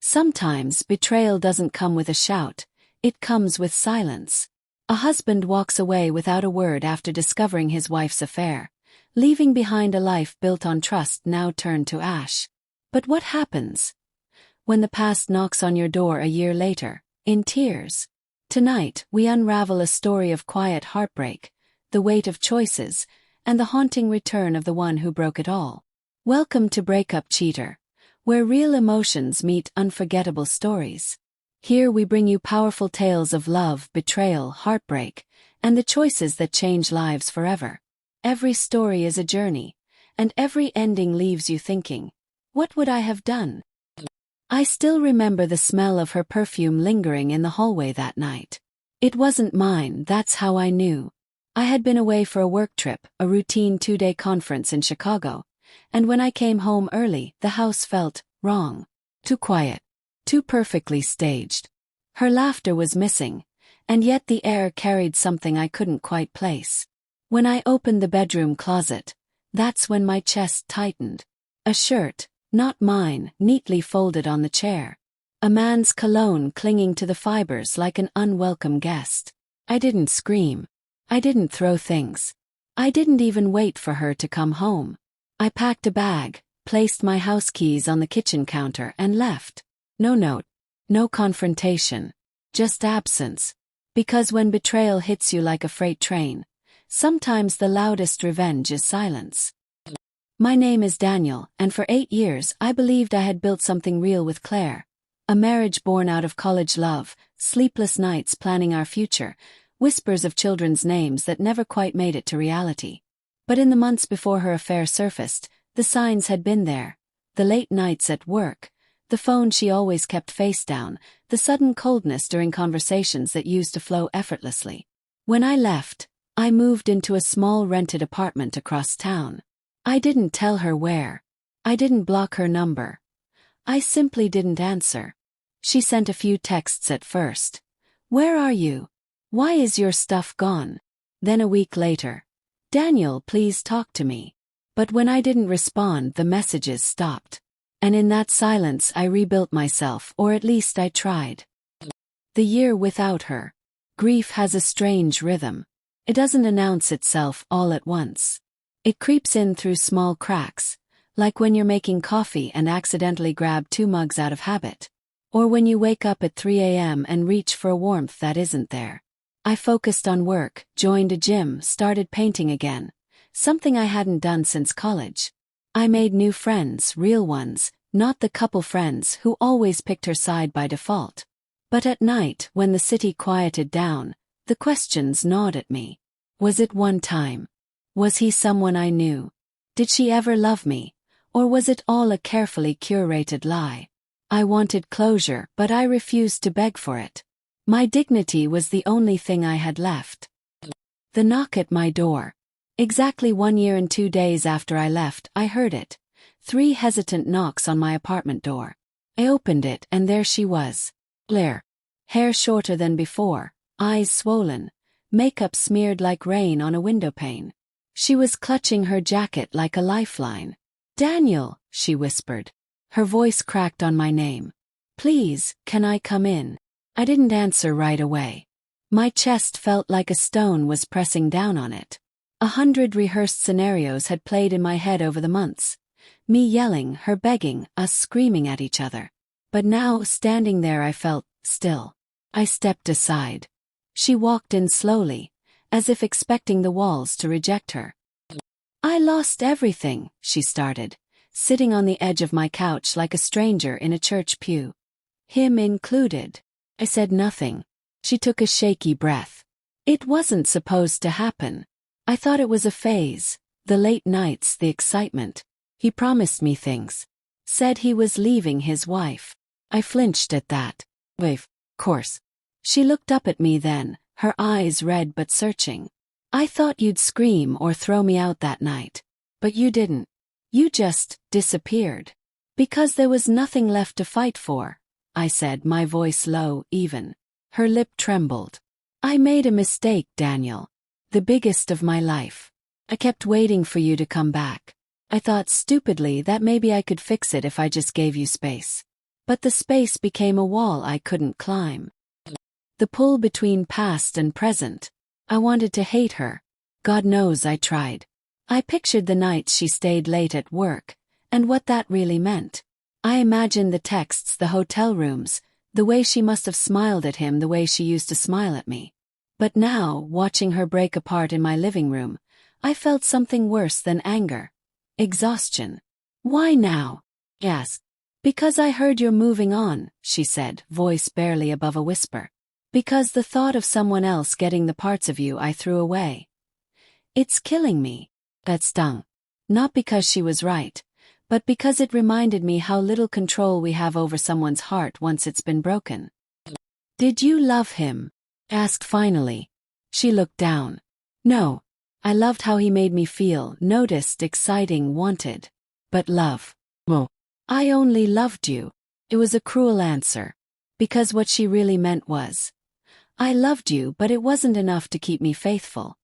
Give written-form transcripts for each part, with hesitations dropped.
Sometimes betrayal doesn't come with a shout, it comes with silence. A husband walks away without a word after discovering his wife's affair, leaving behind a life built on trust now turned to ash. But what happens when the past knocks on your door a year later, in tears? Tonight, we unravel a story of quiet heartbreak, the weight of choices, and the haunting return of the one who broke it all. Welcome to Breakup Cheater, where real emotions meet unforgettable stories. Here we bring you powerful tales of love, betrayal, heartbreak, and the choices that change lives forever. Every story is a journey, and every ending leaves you thinking, what would I have done? I still remember the smell of her perfume lingering in the hallway that night. It wasn't mine, that's how I knew. I had been away for a work trip, a routine 2-day conference in Chicago, and when I came home early, the house felt wrong. Too quiet. Too perfectly staged. Her laughter was missing, and yet the air carried something I couldn't quite place. When I opened the bedroom closet, that's when my chest tightened. A shirt, not mine, neatly folded on the chair. A man's cologne clinging to the fibers like an unwelcome guest. I didn't scream. I didn't throw things. I didn't even wait for her to come home. I packed a bag, placed my house keys on the kitchen counter and left. No note. No confrontation. Just absence. Because when betrayal hits you like a freight train, sometimes the loudest revenge is silence. My name is Daniel, and for 8 years I believed I had built something real with Claire. A marriage born out of college love, sleepless nights planning our future, whispers of children's names that never quite made it to reality. But in the months before her affair surfaced, the signs had been there. The late nights at work, the phone she always kept face down, the sudden coldness during conversations that used to flow effortlessly. When I left, I moved into a small rented apartment across town. I didn't tell her where. I didn't block her number. I simply didn't answer. She sent a few texts at first. Where are you? Why is your stuff gone? Then a week later. Daniel, please talk to me. But when I didn't respond, the messages stopped. And in that silence I rebuilt myself, or at least I tried. The year without her. Grief has a strange rhythm. It doesn't announce itself all at once. It creeps in through small cracks, like when you're making coffee and accidentally grab 2 mugs out of habit. Or when you wake up at 3 a.m. and reach for a warmth that isn't there. I focused on work, joined a gym, started painting again, something I hadn't done since college. I made new friends, real ones, not the couple friends who always picked her side by default. But at night, when the city quieted down, the questions gnawed at me. Was it one time? Was he someone I knew? Did she ever love me? Or was it all a carefully curated lie? I wanted closure, but I refused to beg for it. My dignity was the only thing I had left. The knock at my door. Exactly 1 year and 2 days after I left, I heard it. 3 hesitant knocks on my apartment door. I opened it, and there she was. Claire. Hair shorter than before, eyes swollen, makeup smeared like rain on a windowpane. She was clutching her jacket like a lifeline. Daniel, she whispered. Her voice cracked on my name. Please, can I come in? I didn't answer right away. My chest felt like a stone was pressing down on it. 100 rehearsed scenarios had played in my head over the months. Me yelling, her begging, us screaming at each other. But now, standing there, I felt still. I stepped aside. She walked in slowly, as if expecting the walls to reject her. I lost everything, she started, sitting on the edge of my couch like a stranger in a church pew. Him included. I said nothing. She took a shaky breath. It wasn't supposed to happen. I thought it was a phase, the late nights, the excitement. He promised me things. Said he was leaving his wife. I flinched at that. Of course. She looked up at me then, her eyes red but searching. I thought you'd scream or throw me out that night. But you didn't. You just disappeared. Because there was nothing left to fight for, I said, my voice low, even. Her lip trembled. I made a mistake, Daniel. The biggest of my life. I kept waiting for you to come back. I thought stupidly that maybe I could fix it if I just gave you space. But the space became a wall I couldn't climb. The pull between past and present. I wanted to hate her. God knows I tried. I pictured the nights she stayed late at work, and what that really meant. I imagined the texts, the hotel rooms, the way she must have smiled at him the way she used to smile at me. But now, watching her break apart in my living room, I felt something worse than anger. Exhaustion. Why now? I asked. Because I heard you're moving on, she said, voice barely above a whisper. Because the thought of someone else getting the parts of you I threw away. It's killing me. That stung. Not because she was right, but because it reminded me how little control we have over someone's heart once it's been broken. Did you love him? Asked finally. She looked down. No. I loved how he made me feel, noticed, exciting, wanted. But love. Well, I only loved you. It was a cruel answer. Because what she really meant was, I loved you, but it wasn't enough to keep me faithful.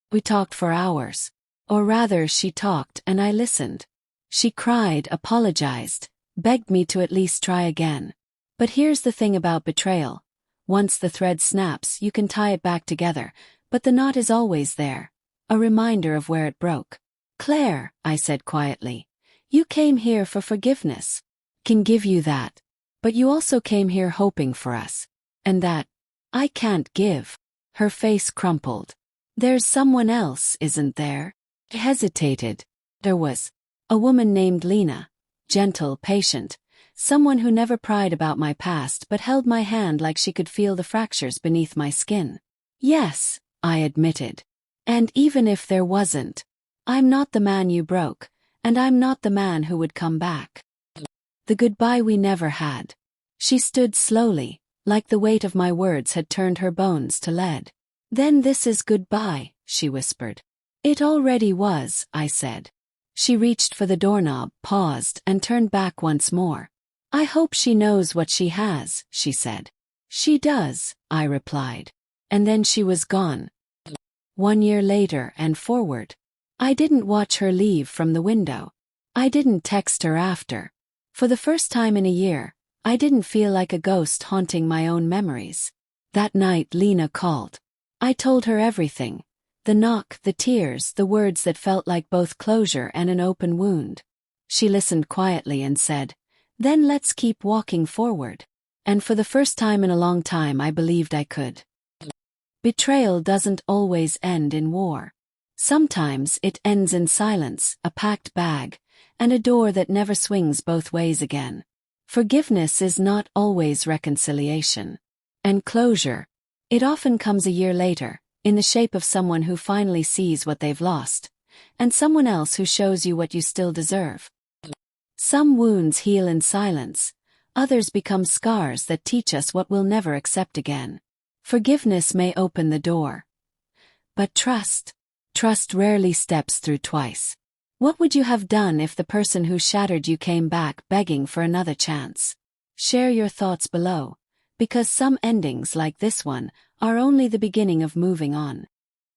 We talked for hours. Or rather, she talked and I listened. She cried, apologized, begged me to at least try again. But here's the thing about betrayal. Once the thread snaps, you can tie it back together, but the knot is always there. A reminder of where it broke. Claire, I said quietly, you came here for forgiveness. Can give you that. But you also came here hoping for us. And that, I can't give. Her face crumpled. There's someone else, isn't there? I hesitated. There was. A woman named Lena. Gentle, patient. Someone who never pried about my past but held my hand like she could feel the fractures beneath my skin. Yes, I admitted. And even if there wasn't, I'm not the man you broke, and I'm not the man who would come back. The goodbye we never had. She stood slowly, like the weight of my words had turned her bones to lead. Then this is goodbye, she whispered. It already was, I said. She reached for the doorknob, paused, and turned back once more. I hope she knows what she has, she said. She does, I replied. And then she was gone. 1 year later and forward. I didn't watch her leave from the window. I didn't text her after. For the first time in a year, I didn't feel like a ghost haunting my own memories. That night Lena called. I told her everything. The knock, the tears, the words that felt like both closure and an open wound. She listened quietly and said, then let's keep walking forward. And for the first time in a long time I believed I could. Betrayal doesn't always end in war. Sometimes it ends in silence, a packed bag, and a door that never swings both ways again. Forgiveness is not always reconciliation. And closure. It often comes a year later, in the shape of someone who finally sees what they've lost, and someone else who shows you what you still deserve. Some wounds heal in silence, others become scars that teach us what we'll never accept again. Forgiveness may open the door. But trust rarely steps through twice. What would you have done if the person who shattered you came back begging for another chance? Share your thoughts below, because some endings like this one are only the beginning of moving on.